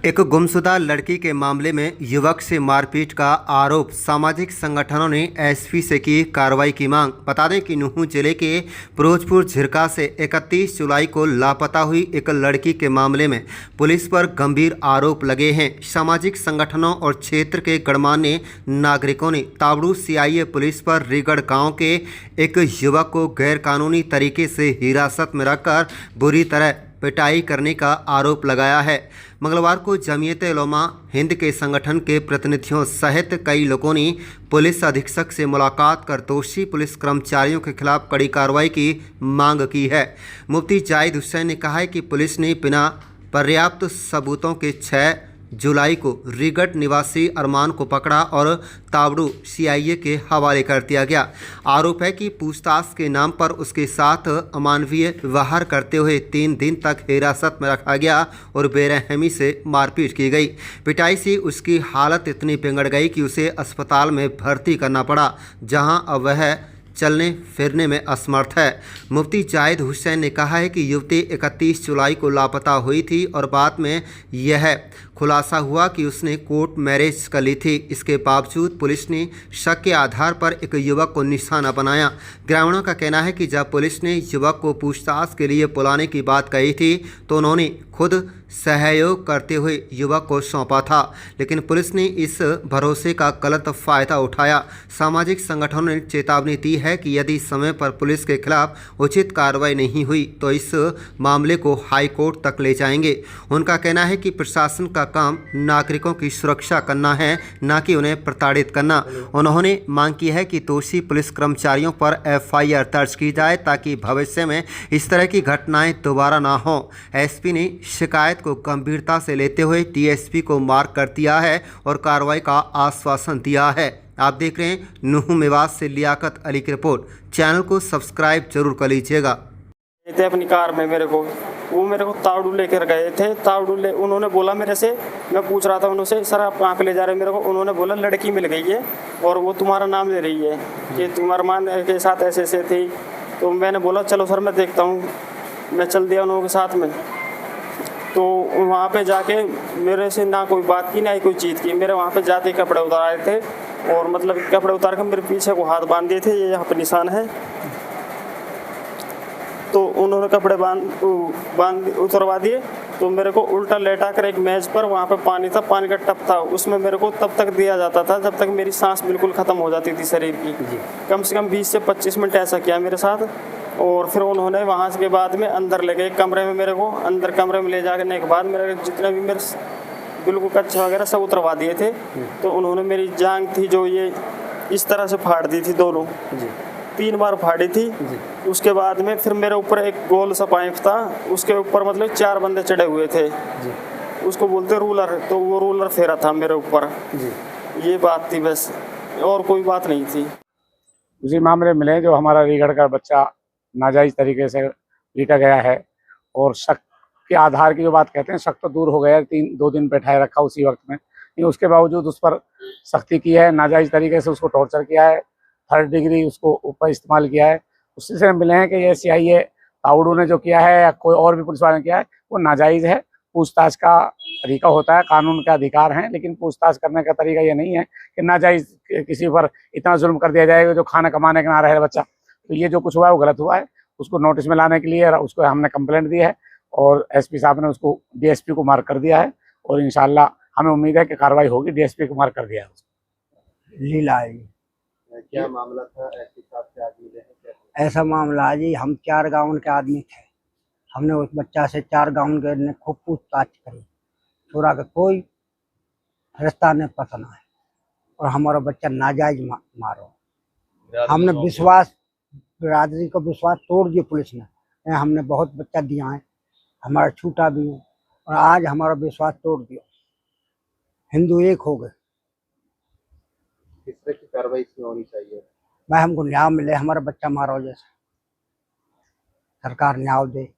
एक गुमशुदा लड़की के मामले में युवक से मारपीट का आरोप। सामाजिक संगठनों ने एसपी से की कार्रवाई की मांग। बता दें कि नूंह जिले के फिरोजपुर झिरका से 31 जुलाई को लापता हुई एक लड़की के मामले में पुलिस पर गंभीर आरोप लगे हैं। सामाजिक संगठनों और क्षेत्र के गणमान्य नागरिकों ने तावड़ू सीआईए पुलिस पर रीगढ़ गाँव के एक युवक को गैरकानूनी तरीके से हिरासत में रखकर बुरी तरह पिटाई करने का आरोप लगाया है। मंगलवार को जमीयत उलमा हिंद के संगठन के प्रतिनिधियों सहित कई लोगों ने पुलिस अधीक्षक से मुलाकात कर दोषी पुलिस कर्मचारियों के खिलाफ कड़ी कार्रवाई की मांग की है। मुफ्ती जाहिद हुसैन ने कहा है कि पुलिस ने बिना पर्याप्त सबूतों के 6 जुलाई को रीगढ़ निवासी अरमान को पकड़ा और तावड़ू सीआईए के हवाले कर दिया गया। आरोप है कि पूछताछ के नाम पर उसके साथ अमानवीय व्यवहार करते हुए 3 दिन तक हिरासत में रखा गया और बेरहमी से मारपीट की गई। पिटाई से उसकी हालत इतनी बिगड़ गई कि उसे अस्पताल में भर्ती करना पड़ा, जहां अब वह चलने फिरने में असमर्थ है। मुफ्ती जाहिद हुसैन ने कहा है कि युवती 31 जुलाई को लापता हुई थी और बाद में यह खुलासा हुआ कि उसने कोर्ट मैरिज कर ली थी। इसके बावजूद पुलिस ने शक के आधार पर एक युवक को निशाना बनाया। ग्रामीणों का कहना है कि जब पुलिस ने युवक को पूछताछ के लिए बुलाने की बात कही थी तो उन्होंने खुद सहयोग करते हुए युवक को सौंपा था, लेकिन पुलिस ने इस भरोसे का गलत फ़ायदा उठाया। सामाजिक संगठनों ने चेतावनी दी है कि यदि समय पर पुलिस के खिलाफ उचित कार्रवाई नहीं हुई तो इस मामले को हाई कोर्ट तक ले जाएंगे। उनका कहना है कि प्रशासन का काम नागरिकों की सुरक्षा करना है, न कि उन्हें प्रताड़ित करना। उन्होंने मांग की है कि दोषी पुलिस कर्मचारियों पर एफआईआर दर्ज की जाए ताकि भविष्य में इस तरह की घटनाएं दोबारा ना हो। एसपी ने शिकायत को गंभीरता से लेते हुए डीएसपी को मार्क कर दिया है और कार्रवाई का आश्वासन दिया है। आप देख रहे हैं नूंह मेवात से लियाकत अली की रिपोर्ट। चैनल को सब्सक्राइब जरूर कर लीजिएगा। थे अपनी कार में वो मेरे को तावड़ू लेकर गए थे। उन्होंने बोला मेरे से, मैं पूछ रहा था उनसे, सर आप कहाँ पे ले जा रहे हैं मेरे को? उन्होंने बोला लड़की मिल गई है और वो तुम्हारा नाम ले रही है कि तुम अरमान के साथ ऐसे ऐसे थी। तो मैंने बोला चलो सर मैं देखता हूँ। मैं चल दिया उन लोगों के साथ में। तो वहाँ पे जाके मेरे से ना कोई बात की ना ही कोई चीज़ की। मेरे वहाँ पे जाते कपड़े उतार आए थे और मतलब कपड़े उतार कर मेरे पीछे को हाथ बांध दिए थे। ये यहाँ पे निशान है। तो उन्होंने कपड़े बांध उतरवा दिए। तो मेरे को उल्टा लेटा कर एक मेज पर, वहाँ पे पानी था, पानी का टप था, उसमें मेरे को तब तक दिया जाता था जब तक मेरी सांस बिल्कुल ख़त्म हो जाती थी शरीर की। कम से कम 20 से 25 मिनट ऐसा किया मेरे साथ। और फिर उन्होंने वहाँ के बाद में अंदर ले गए कमरे में। मेरे को अंदर कमरे में ले जाने के बाद मेरे जितने भी मेरे बिल्कुल कच्चा वगैरह सब उतरवा दिए थे। तो उन्होंने मेरी जांघ थी जो ये इस तरह से फाड़ दी थी, दोनों 3 बार फाड़ी थी। उसके बाद में फिर मेरे ऊपर एक गोल सा पाइप था, उसके ऊपर मतलब 4 बंदे चढ़े हुए थे। उसको बोलते रूलर। तो वो रूलर फेरा था मेरे ऊपर। ये बात थी बस, और कोई बात नहीं थी। उसी मामले मिले जो हमारा रीगढ़ का बच्चा नाजायज तरीके से पीटा गया है। और शक के आधार की जो बात कहते हैं, शक तो दूर हो गया, 2 दिन बैठाए रखा उसी वक्त में, लेकिन उसके बावजूद उस पर सख्ती की है, नाजायज तरीके से उसको टॉर्चर किया है, 3rd डिग्री उसको ऊपर इस्तेमाल किया है। उससे से मिले हैं कि ये सीआईए तावड़ू ने जो किया है या कोई और भी पुलिस वाले ने किया है वो नाजायज़ है। पूछताछ का तरीका होता है, कानून के अधिकार हैं, लेकिन पूछताछ करने का तरीका ये नहीं है कि नाजायज़ किसी पर इतना जुल्म कर दिया जाएगा जो खाना कमाने का ना रहे बच्चा। तो ये जो कुछ हुआ है वो गलत हुआ है। उसको नोटिस में लाने के लिए उसको हमने कंप्लेंट दी है और एसपी साहब ने उसको डीएसपी को मार्क कर दिया है और इंशाल्लाह हमें उम्मीद है कि कार्रवाई होगी। डीएसपी को मार्क कर दिया है। लीला जी, क्या मामला था? एसपी साहब से आज मिले हैं? ऐसा मामला है जी, हम 4 गाँव के आदमी थे। हमने उस बच्चा से 4 गाँव के ने खूब पूछताछ करी, छोरा का कोई रास्ता नहीं पसंद है और हमारा बच्चा नाजायज मारो। हमने विश्वास, बिरादरी को विश्वास तोड़ दिया पुलिस ने। हमने बहुत बच्चा दिया है, हमारा छूटा भी है और आज हमारा विश्वास तोड़ दिया। हिंदू एक हो गए। किस तरह की कार्रवाई इसमें होनी चाहिए? भाई हमको न्याय मिले, हमारा बच्चा मारो, जैसे सरकार न्याय दे।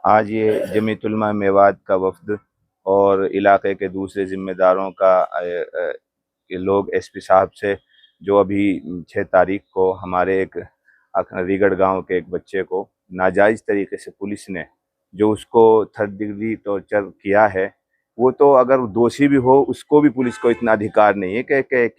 आज ये जमीयत उलमा मेवात का वफद और इलाके के दूसरे जिम्मेदारों का ये लोग एसपी साहब से, जो अभी 6 तारीख को हमारे एक रीगढ़ गांव के एक बच्चे को नाजायज़ तरीके से पुलिस ने जो उसको थर्ड डिग्री टॉर्चर किया है, वो तो अगर दोषी भी हो उसको भी पुलिस को इतना अधिकार नहीं है कि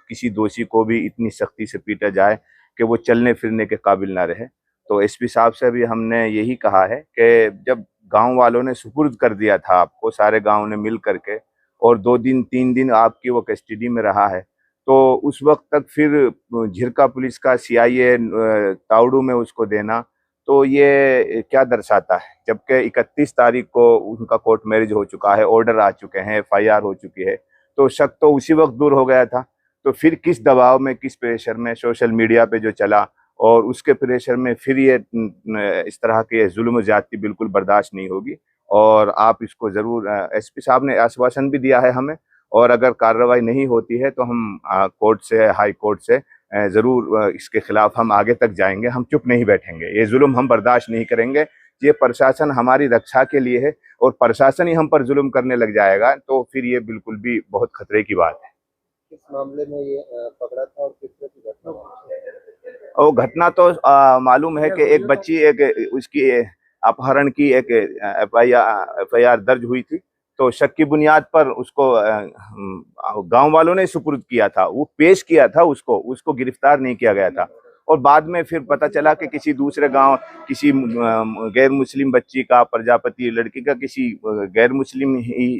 किसी दोषी को भी इतनी सख्ती से पीटा जाए कि वो चलने फिरने के काबिल ना रहे। तो एसपी साहब से भी हमने यही कहा है कि जब गांव वालों ने सुपुर्द कर दिया था आपको, सारे गांव ने मिल करके, और 2 दिन 3 दिन आपकी वो कस्टडी में रहा है, तो उस वक्त तक फिर झिरका पुलिस का सीआईए तावड़ू में उसको देना, तो ये क्या दर्शाता है? जबकि 31 तारीख को उनका कोर्ट मैरिज हो चुका है, ऑर्डर आ चुके हैं, एफआईआर हो चुकी है, तो शक तो उसी वक्त दूर हो गया था। तो फिर किस दबाव में, किस प्रेशर में, सोशल मीडिया पे जो चला और उसके प्रेशर में फिर ये इस तरह के जुल्म ज्यादती बिल्कुल बर्दाश्त नहीं होगी। और आप इसको जरूर, एसपी साहब ने आश्वासन भी दिया है हमें, और अगर कार्रवाई नहीं होती है तो हम कोर्ट से, हाई कोर्ट से जरूर इसके खिलाफ हम आगे तक जाएंगे। हम चुप नहीं बैठेंगे, ये जुल्म हम बर्दाश्त नहीं करेंगे। ये प्रशासन हमारी रक्षा के लिए है और प्रशासन ही हम पर जुल्म करने लग जाएगा तो फिर ये बिल्कुल भी बहुत खतरे की बात है। किस मामले में ये पकड़ा था और किस तरह की घटना हुई? और घटना तो मालूम है कि एक बच्ची, एक उसकी अपहरण की एक एफआईआर दर्ज हुई थी, तो शक की बुनियाद पर उसको गांव वालों ने सुपुर्द किया था, वो पेश किया था, उसको गिरफ्तार नहीं किया गया था। और बाद में फिर पता चला कि किसी दूसरे गांव, किसी गैर मुस्लिम बच्ची का, प्रजापति लड़की का, किसी गैर मुस्लिम ही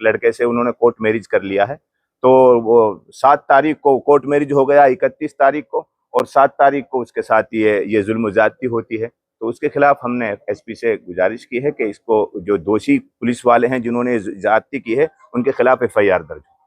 लड़के से उन्होंने कोर्ट मैरिज कर लिया है। तो वो 7 तारीख को कोर्ट मैरिज हो गया, 31 तारीख को, और 7 तारीख को उसके साथ ये जुल्म ज्यादती होती है। तो उसके खिलाफ हमने एसपी से गुजारिश की है कि इसको, जो दोषी पुलिस वाले हैं जिन्होंने ज्यादती की है, उनके खिलाफ एफआईआर दर्ज हो।